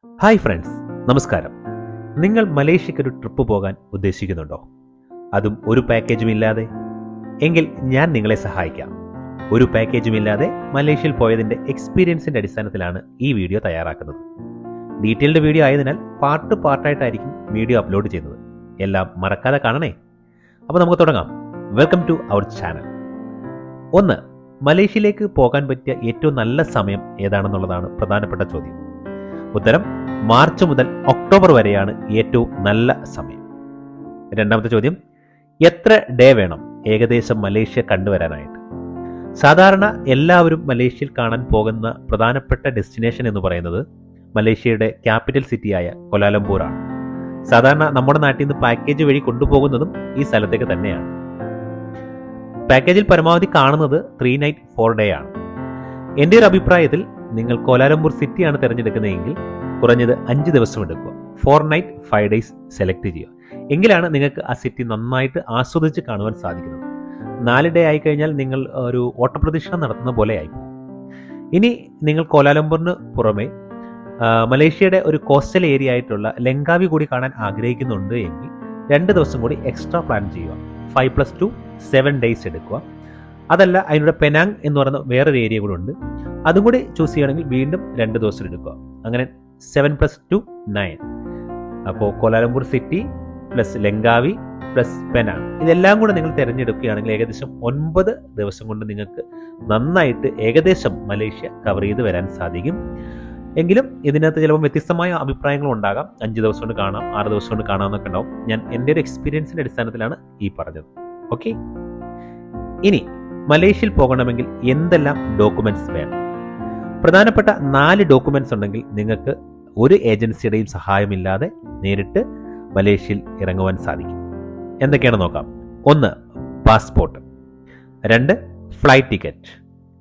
Hi friends, നമസ്കാരം. നിങ്ങൾ മലേഷ്യക്കൊരു trip പോകാൻ ഉദ്ദേശിക്കുന്നുണ്ടോ? അതും ഒരു പാക്കേജും ഇല്ലാതെ? എങ്കിൽ ഞാൻ നിങ്ങളെ സഹായിക്കാം. ഒരു പാക്കേജും ഇല്ലാതെ മലേഷ്യയിൽ പോയതിൻ്റെ എക്സ്പീരിയൻസിൻ്റെ അടിസ്ഥാനത്തിലാണ് ഈ വീഡിയോ തയ്യാറാക്കുന്നത്. ഡീറ്റെയിൽഡ് വീഡിയോ ആയതിനാൽ പാർട്ടായിട്ടായിരിക്കും വീഡിയോ അപ്ലോഡ് ചെയ്യുന്നത്. എല്ലാം മറക്കാതെ കാണണേ. അപ്പോൾ നമുക്ക് തുടങ്ങാം. Welcome to our channel. 1. മലേഷ്യയിലേക്ക് പോകാൻ പറ്റിയ ഏറ്റവും നല്ല സമയം ഏതാണെന്നുള്ളതാണ് പ്രധാനപ്പെട്ട ചോദ്യം. ഉത്തരം മാർച്ച് മുതൽ ഒക്ടോബർ വരെയാണ് ഏറ്റവും നല്ല സമയം. രണ്ടാമത്തെ ചോദ്യം, എത്ര ഡേ വേണം ഏകദേശം മലേഷ്യ കണ്ടുവരാനായിട്ട്? സാധാരണ എല്ലാവരും മലേഷ്യയിൽ കാണാൻ പോകുന്ന പ്രധാനപ്പെട്ട ഡെസ്റ്റിനേഷൻ എന്ന് പറയുന്നത് മലേഷ്യയുടെ ക്യാപിറ്റൽ സിറ്റിയായ കൊലാലംപൂറാണ്. സാധാരണ നമ്മുടെ നാട്ടിൽ നിന്ന് പാക്കേജ് വഴി കൊണ്ടുപോകുന്നതും ഈ സ്ഥലത്തേക്ക് തന്നെയാണ്. പാക്കേജിൽ പരമാവധി കാണുന്നത് 3 നൈറ്റ് 4 ഡേ ആണ്. എൻ്റെ ഒരു അഭിപ്രായത്തിൽ നിങ്ങൾ കോലാലംപൂർ സിറ്റിയാണ് തിരഞ്ഞെടുക്കുന്നതെങ്കിൽ കുറഞ്ഞത് 5 ദിവസം എടുക്കുക. 4 നൈറ്റ് 5 ഡേയ്സ് സെലക്ട് ചെയ്യുക. എങ്കിലാണ് നിങ്ങൾക്ക് ആ സിറ്റി നന്നായിട്ട് ആസ്വദിച്ച് കാണുവാൻ സാധിക്കുന്നത്. 4 ഡേ ആയിക്കഴിഞ്ഞാൽ നിങ്ങൾ ഒരു ഓട്ടപ്രദക്ഷിണം നടത്തുന്ന പോലെ ആയി. ഇനി നിങ്ങൾ കോലാലംപൂറിന് പുറമെ മലേഷ്യയുടെ ഒരു കോസ്റ്റൽ ഏരിയ ആയിട്ടുള്ള ലങ്കാവി കൂടി കാണാൻ ആഗ്രഹിക്കുന്നുണ്ട് എങ്കിൽ 2 ദിവസം കൂടി എക്സ്ട്രാ പ്ലാൻ ചെയ്യുക. 5+2 7 ഡേയ്സ് എടുക്കുക. അതല്ല, അതിലൂടെ പെനാങ് എന്ന് പറയുന്ന വേറൊരു ഏരിയ കൂടെ ഉണ്ട്, അതും കൂടി ചൂസ് ചെയ്യുകയാണെങ്കിൽ വീണ്ടും 2 ദിവസം എടുക്കുക. അങ്ങനെ 7+2 9. അപ്പോൾ Kuala Lumpur city plus Langkawi plus Penang ഇതെല്ലാം കൂടെ നിങ്ങൾ തിരഞ്ഞെടുക്കുകയാണെങ്കിൽ ഏകദേശം 9 ദിവസം കൊണ്ട് നിങ്ങൾക്ക് നന്നായിട്ട് ഏകദേശം മലേഷ്യ കവർ ചെയ്ത് വരാൻ സാധിക്കും. എങ്കിലും ഇതിനകത്ത് ചിലപ്പോൾ വ്യത്യസ്തമായ അഭിപ്രായങ്ങളും ഉണ്ടാകാം. 5 ദിവസം കൊണ്ട് കാണാം, 6 ദിവസം കൊണ്ട് കാണാമെന്നൊക്കെ ഉണ്ടാവും. ഞാൻ എൻ്റെ ഒരു എക്സ്പീരിയൻസിൻ്റെ അടിസ്ഥാനത്തിലാണ് ഈ പറഞ്ഞത്. ഓക്കെ, ഇനി മലേഷ്യയിൽ പോകണമെങ്കിൽ എന്തെല്ലാം ഡോക്യുമെന്റ്സ് വേണം? പ്രധാനപ്പെട്ട 4 ഡോക്യുമെന്റ്സ് ഉണ്ടെങ്കിൽ നിങ്ങൾക്ക് ഒരു ഏജൻസിയുടെയും സഹായമില്ലാതെ നേരിട്ട് മലേഷ്യയിൽ ഇറങ്ങുവാൻ സാധിക്കും. എന്തൊക്കെയാണ് നോക്കാം. 1. Passport. 2. Flight ticket.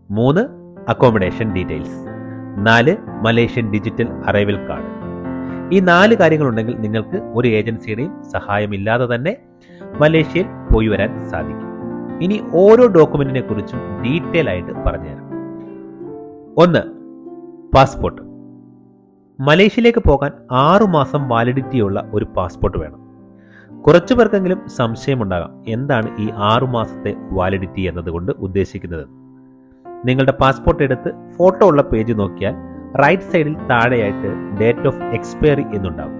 3. Accommodation details. 4. Malaysian digital arrival card. ഈ 4 കാര്യങ്ങളുണ്ടെങ്കിൽ നിങ്ങൾക്ക് ഒരു ഏജൻസിയുടെയും സഹായമില്ലാതെ തന്നെ മലേഷ്യയിൽ പോയി വരാൻ സാധിക്കും. ഇനി ഓരോ ഡോക്യുമെന്റിനെ കുറിച്ചും ഡീറ്റെയിൽ ആയിട്ട് പറഞ്ഞുതരാം. 1. പാസ്പോർട്ട്. മലേഷ്യയിലേക്ക് പോകാൻ 6 മാസം വാലിഡിറ്റിയുള്ള ഒരു പാസ്പോർട്ട് വേണം. കുറച്ചു പേർക്കെങ്കിലും സംശയമുണ്ടാകാം, എന്താണ് ഈ 6 മാസത്തെ വാലിഡിറ്റി എന്നതുകൊണ്ട് ഉദ്ദേശിക്കുന്നത്. നിങ്ങളുടെ പാസ്പോർട്ട് എടുത്ത് ഫോട്ടോ ഉള്ള പേജ് നോക്കിയാൽ റൈറ്റ് സൈഡിൽ താഴെയായിട്ട് ഡേറ്റ് ഓഫ് എക്സ്പയറി എന്നുണ്ടാകും.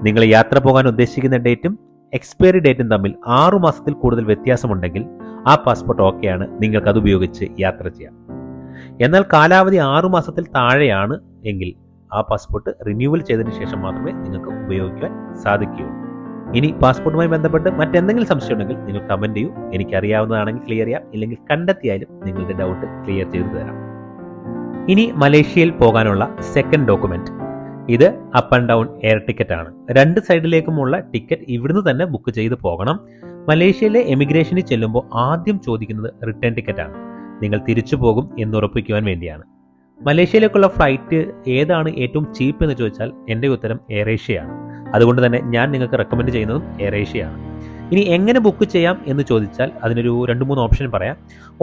നിങ്ങൾ യാത്ര പോകാൻ ഉദ്ദേശിക്കുന്ന ഡേറ്റും എക്സ്പയറി ഡേറ്റും തമ്മിൽ 6 മാസത്തിൽ കൂടുതൽ വ്യത്യാസമുണ്ടെങ്കിൽ ആ പാസ്പോർട്ട് ഓക്കെയാണ്, നിങ്ങൾക്ക് അത് ഉപയോഗിച്ച് യാത്ര ചെയ്യാം. എന്നാൽ കാലാവധി 6 മാസത്തിൽ താഴെയാണ് എങ്കിൽ ആ പാസ്പോർട്ട് റിന്യൂവൽ ചെയ്തതിനു ശേഷം മാത്രമേ നിങ്ങൾക്ക് ഉപയോഗിക്കാൻ സാധിക്കുകയുള്ളൂ. ഇനി പാസ്പോർട്ടുമായി ബന്ധപ്പെട്ട് മറ്റെന്തെങ്കിലും സംശയം ഉണ്ടെങ്കിൽ നിങ്ങൾ കമന്റ് ചെയ്യൂ. എനിക്കറിയാവുന്നതാണെങ്കിൽ ക്ലിയർ ചെയ്യാം, ഇല്ലെങ്കിൽ കണ്ടെത്തിയാലും നിങ്ങളുടെ ഡൗട്ട് ക്ലിയർ ചെയ്തു തരാം. ഇനി മലേഷ്യയിൽ പോകാനുള്ള സെക്കൻഡ് ഡോക്യുമെന്റ്, ഇത് up and down air ticket ആണ്. 2 സൈഡിലേക്കുമുള്ള ടിക്കറ്റ് ഇവിടുന്ന് തന്നെ ബുക്ക് ചെയ്ത് പോകണം. മലേഷ്യയിലെ എമിഗ്രേഷനിൽ ചെല്ലുമ്പോൾ ആദ്യം ചോദിക്കുന്നത് റിട്ടേൺ ടിക്കറ്റ് ആണ്. നിങ്ങൾ തിരിച്ചു പോകും എന്നുറപ്പിക്കുവാൻ വേണ്ടിയാണ്. മലേഷ്യയിലേക്കുള്ള ഫ്ലൈറ്റ് ഏതാണ് ഏറ്റവും ചീപ്പ് എന്ന് ചോദിച്ചാൽ എൻ്റെ ഉത്തരം എയർ ഏഷ്യയാണ്. അതുകൊണ്ട് തന്നെ ഞാൻ നിങ്ങൾക്ക് റെക്കമെൻഡ് ചെയ്യുന്നതും എയർ ഏഷ്യയാണ്. ഇനി എങ്ങനെ ബുക്ക് ചെയ്യാം എന്ന് ചോദിച്ചാൽ അതിനൊരു 2-3 ഓപ്ഷൻ പറയാം.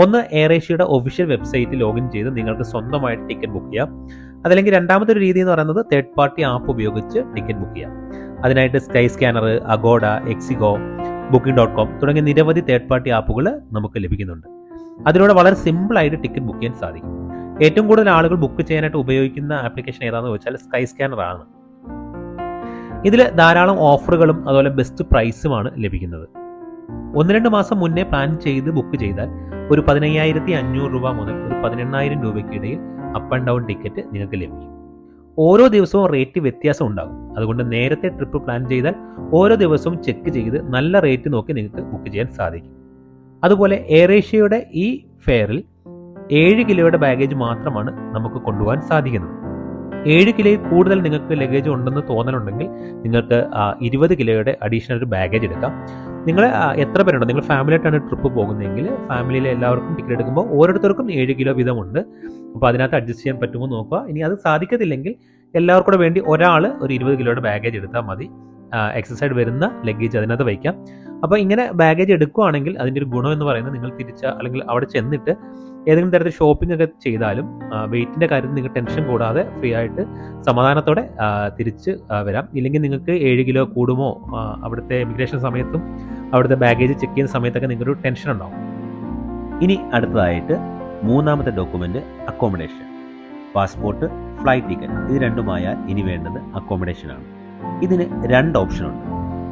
1. എയർ ഏഷ്യയുടെ ഒഫീഷ്യൽ വെബ്സൈറ്റ് ലോഗിൻ ചെയ്ത് നിങ്ങൾക്ക് സ്വന്തമായിട്ട് ടിക്കറ്റ് ബുക്ക് ചെയ്യാം. അതല്ലെങ്കിൽ രണ്ടാമത്തെ ഒരു രീതി എന്ന് പറയുന്നത് തേർഡ് പാർട്ടി ആപ്പ് ഉപയോഗിച്ച് ടിക്കറ്റ് ബുക്ക് ചെയ്യാം. അതിനായിട്ട് സ്കൈ സ്കാനർ, അഗോഡ, എക്സിഗോ, booking.com തുടങ്ങിയ നിരവധി തേർഡ് പാർട്ടി ആപ്പുകൾ നമുക്ക് ലഭിക്കുന്നുണ്ട്. അതിലൂടെ വളരെ സിമ്പിളായിട്ട് ടിക്കറ്റ് ബുക്ക് ചെയ്യാൻ സാധിക്കും. ഏറ്റവും കൂടുതൽ ആളുകൾ ബുക്ക് ചെയ്യാനായിട്ട് ഉപയോഗിക്കുന്ന ആപ്ലിക്കേഷൻ ഏതാണെന്ന് വെച്ചാൽ സ്കൈ സ്കാനർ ആണ്. ഇതിൽ ധാരാളം ഓഫറുകളും അതുപോലെ ബെസ്റ്റ് പ്രൈസുമാണ് ലഭിക്കുന്നത്. 1-2 മാസം മുന്നേ പ്ലാൻ ചെയ്ത് ബുക്ക് ചെയ്താൽ ഒരു 15,500 രൂപ മുതൽ ഒരു 18,000 രൂപയ്ക്കിടയിൽ അപ്പ് ആൻഡ് ഡൗൺ ടിക്കറ്റ് നിങ്ങൾക്ക് ലഭിക്കും. ഓരോ ദിവസവും റേറ്റ് വ്യത്യാസം ഉണ്ടാകും. അതുകൊണ്ട് നേരത്തെ ട്രിപ്പ് പ്ലാൻ ചെയ്താൽ ഓരോ ദിവസവും ചെക്ക് ചെയ്ത് നല്ല റേറ്റ് നോക്കി നിങ്ങൾക്ക് ബുക്ക് ചെയ്യാൻ സാധിക്കും. അതുപോലെ എയർ ഏഷ്യയുടെ ഈ ഫെയറിൽ 7 കിലോയുടെ ബാഗേജ് മാത്രമാണ് നമുക്ക് കൊണ്ടുപോകാൻ സാധിക്കുന്നത്. 7 കിലോയിൽ കൂടുതൽ നിങ്ങൾക്ക് ലഗേജ് ഉണ്ടെന്ന് തോന്നലുണ്ടെങ്കിൽ നിങ്ങൾക്ക് 20 കിലോയുടെ അഡീഷണൽ ഒരു ബാഗേജ് എടുക്കാം. നിങ്ങൾ എത്ര പേരുണ്ടോ, നിങ്ങൾ ഫാമിലിയായിട്ടാണ് ട്രിപ്പ് പോകുന്നതെങ്കിൽ ഫാമിലിയിലെ എല്ലാവർക്കും ടിക്കറ്റ് എടുക്കുമ്പോൾ ഓരോരുത്തർക്കും 7 കിലോ വീതമുണ്ട്. അപ്പോൾ അതിനകത്ത് അഡ്ജസ്റ്റ് ചെയ്യാൻ പറ്റുമോ നോക്കുക. ഇനി അത് സാധിക്കത്തില്ലെങ്കിൽ എല്ലാവർക്കും കൂടെ വേണ്ടി ഒരാൾ ഒരു 20 കിലോയുടെ ബാഗേജ് എടുത്താൽ മതി. എക്സസൈഡ് വരുന്ന ലഗേജ് അതിനകത്ത് വയ്ക്കാം. അപ്പോൾ ഇങ്ങനെ ബാഗേജ് എടുക്കുകയാണെങ്കിൽ അതിൻ്റെ ഒരു ഗുണം എന്ന് പറയുന്നത് നിങ്ങൾ അല്ലെങ്കിൽ അവിടെ ചെന്നിട്ട് ഏതെങ്കിലും തരത്തിൽ ഷോപ്പിംഗ് ഒക്കെ ചെയ്താലും വെയിറ്റിൻ്റെ കാര്യത്തിൽ നിങ്ങൾ ടെൻഷൻ കൂടാതെ ഫ്രീ ആയിട്ട് സമാധാനത്തോടെ തിരിച്ച് വരാം. ഇല്ലെങ്കിൽ നിങ്ങൾക്ക് 7 കിലോ കൂടുമോ അവിടുത്തെ ഇമിഗ്രേഷൻ സമയത്തും അവിടുത്തെ ബാഗേജ് ചെക്ക് ചെയ്യുന്ന സമയത്തൊക്കെ നിങ്ങൾക്കൊരു ടെൻഷൻ ഉണ്ടാവും. ഇനി അടുത്തതായിട്ട് മൂന്നാമത്തെ document accommodation. Passport, flight ticket ഇത് രണ്ടുമായാൽ ഇനി വേണ്ടത് അക്കോമഡേഷനാണ്. ഇതിന് 2 ഓപ്ഷനുണ്ട്.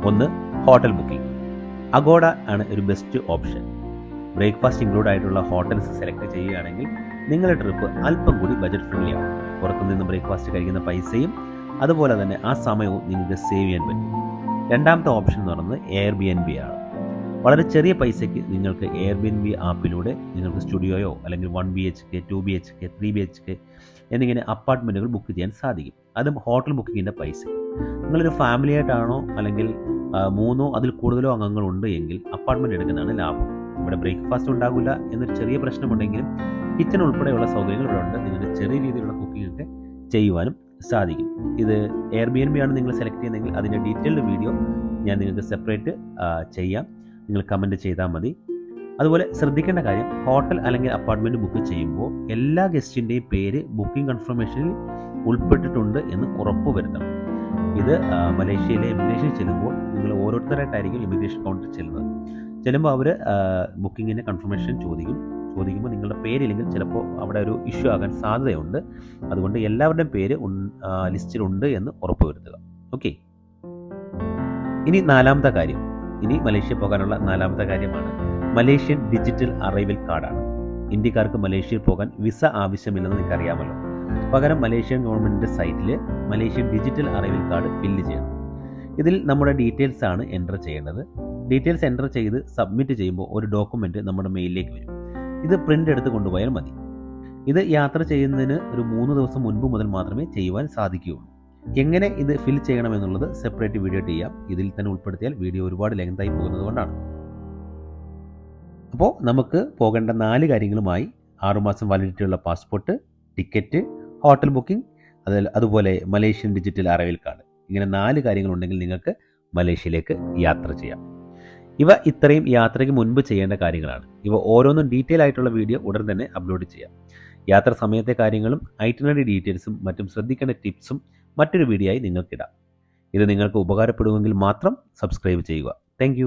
ഒന്ന് ഹോട്ടൽ ബുക്കിംഗ്. അഗോഡ ആണ് ഒരു ബെസ്റ്റ് ഓപ്ഷൻ. ബ്രേക്ക്ഫാസ്റ്റ് ഇൻക്ലൂഡ് ആയിട്ടുള്ള ഹോട്ടൽസ് സെലക്ട് ചെയ്യുകയാണെങ്കിൽ നിങ്ങളുടെ ട്രിപ്പ് അല്പം കൂടി ബജറ്റ് ഫ്രണ്ട്ലി ആവും. പുറത്തുനിന്ന് ബ്രേക്ക്ഫാസ്റ്റ് കഴിക്കുന്ന പൈസയും അതുപോലെ തന്നെ ആ സമയവും നിങ്ങൾക്ക് സേവ് ചെയ്യാൻ പറ്റും. രണ്ടാമത്തെ ഓപ്ഷൻ എന്ന് പറയുന്നത് എയർബിഎൻബി ആണ്. വളരെ ചെറിയ പൈസയ്ക്ക് നിങ്ങൾക്ക് എയർബിഎൻബി ആപ്പിലൂടെ നിങ്ങൾക്ക് സ്റ്റുഡിയോയോ അല്ലെങ്കിൽ 1 BHK, 2 BHK, 3 BHK എന്നിങ്ങനെ അപ്പാർട്ട്മെൻറ്റുകൾ ബുക്ക് ചെയ്യാൻ സാധിക്കും. അതും ഹോട്ടൽ ബുക്കിങ്ങിൻ്റെ പൈസ. നിങ്ങളൊരു ഫാമിലി ആയിട്ടാണോ അല്ലെങ്കിൽ 3 അതിൽ കൂടുതലോ അംഗങ്ങളുണ്ട് എങ്കിൽ അപ്പാർട്ട്മെൻറ്റ് എടുക്കുന്നതാണ് ലാഭം. ഇവിടെ ബ്രേക്ക്ഫാസ്റ്റ് ഉണ്ടാകില്ല എന്നൊരു ചെറിയ പ്രശ്നമുണ്ടെങ്കിലും കിച്ചൺ ഉൾപ്പെടെയുള്ള സൗകര്യങ്ങൾ ഇവിടെ ഉണ്ട്. നിങ്ങൾക്ക് ചെറിയ രീതിയിലുള്ള കുക്കിംഗ് ഒക്കെ ചെയ്യുവാനും സാധിക്കും. ഇത് എയർബിഎൻബി ആണ് നിങ്ങൾ സെലക്ട് ചെയ്യുന്നതെങ്കിൽ അതിൻ്റെ ഡീറ്റെയിൽഡ് വീഡിയോ ഞാൻ നിങ്ങൾക്ക് സെപ്പറേറ്റ് ചെയ്യാം. നിങ്ങൾ കമൻറ്റ് ചെയ്താൽ മതി. അതുപോലെ ശ്രദ്ധിക്കേണ്ട കാര്യം, ഹോട്ടൽ അല്ലെങ്കിൽ അപ്പാർട്ട്മെൻറ്റ് ബുക്ക് ചെയ്യുമ്പോൾ എല്ലാ ഗസ്റ്റിൻ്റെയും പേര് ബുക്കിംഗ് കൺഫർമേഷനിൽ ഉൾപ്പെട്ടിട്ടുണ്ട് എന്ന് ഉറപ്പ് വരുത്തണം. ഇത് മലേഷ്യയിലെ ഇമിഗ്രേഷൻ ചെല്ലുമ്പോൾ നിങ്ങൾ ഓരോരുത്തരായിട്ടായിരിക്കും ഇമിഗ്രേഷൻ കൗണ്ടറിൽ ചെല്ലുമ്പോൾ അവർ ബുക്കിങ്ങിൻ്റെ കൺഫർമേഷൻ ചോദിക്കുമ്പോൾ നിങ്ങളുടെ പേരില്ലെങ്കിൽ ചിലപ്പോൾ അവിടെ ഒരു ഇഷ്യൂ ആകാൻ സാധ്യതയുണ്ട്. അതുകൊണ്ട് എല്ലാവരുടെയും പേര് ലിസ്റ്റിലുണ്ട് എന്ന് ഉറപ്പ് വരുത്തുക. ഓക്കെ. ഇനി മലേഷ്യ പോകാനുള്ള 4ാമത്തെ കാര്യമാണ് മലേഷ്യൻ ഡിജിറ്റൽ അറൈവൽ കാർഡാണ്. ഇന്ത്യക്കാർക്ക് മലേഷ്യയിൽ പോകാൻ വിസ ആവശ്യമില്ലെന്ന് നിങ്ങൾക്ക് അറിയാമല്ലോ. പകരം മലേഷ്യൻ ഗവൺമെൻറ്റിൻ്റെ സൈറ്റിൽ Malaysian digital arrival card fill ചെയ്യണം. ഇതിൽ നമ്മുടെ ഡീറ്റെയിൽസ് ആണ് എൻ്റർ ചെയ്യേണ്ടത്. ഡീറ്റെയിൽസ് എൻ്റർ ചെയ്ത് സബ്മിറ്റ് ചെയ്യുമ്പോൾ ഒരു ഡോക്യുമെൻറ്റ് നമ്മുടെ മെയിലിലേക്ക് വരും. ഇത് പ്രിൻ്റ് എടുത്ത് കൊണ്ടുപോയാൽ മതി. ഇത് യാത്ര ചെയ്യുന്നതിന് ഒരു 3 ദിവസം മുൻപ് മുതൽ മാത്രമേ ചെയ്യുവാൻ സാധിക്കുകയുള്ളൂ. എങ്ങനെ ഇത് ഫിൽ ചെയ്യണമെന്നുള്ളത് സെപ്പറേറ്റ് വീഡിയോ ചെയ്യാം. ഇതിൽ തന്നെ ഉൾപ്പെടുത്തിയാൽ വീഡിയോ ഒരുപാട് ലെങ്തായി പോകുന്നത് കൊണ്ടാണ്. അപ്പോൾ നമുക്ക് പോകേണ്ട 4 കാര്യങ്ങളുമായി 6 മാസം വാലിഡിറ്റിയുള്ള പാസ്പോർട്ട്, ടിക്കറ്റ്, ഹോട്ടൽ ബുക്കിംഗ്, അതുപോലെ മലേഷ്യൻ ഡിജിറ്റൽ അറൈവൽ കാർഡ്. ഇങ്ങനെ 4 കാര്യങ്ങളുണ്ടെങ്കിൽ നിങ്ങൾക്ക് മലേഷ്യയിലേക്ക് യാത്ര ചെയ്യാം. ഇവ ഇത്രയും യാത്രയ്ക്ക് മുൻപ് ചെയ്യേണ്ട കാര്യങ്ങളാണ്. ഇവ ഓരോന്നും ഡീറ്റെയിൽ ആയിട്ടുള്ള വീഡിയോ ഉടൻ തന്നെ അപ്ലോഡ് ചെയ്യാം. യാത്ര സമയത്തെ കാര്യങ്ങളും ഐറ്റിനറി ഡീറ്റെയിൽസും മറ്റും ശ്രദ്ധിക്കേണ്ട ടിപ്സും മറ്റൊരു വീഡിയോ ആയി നിങ്ങൾക്കിടാം. ഇത് നിങ്ങൾക്ക് ഉപകാരപ്പെടുമെങ്കിൽ മാത്രം സബ്സ്ക്രൈബ് ചെയ്യുക. താങ്ക്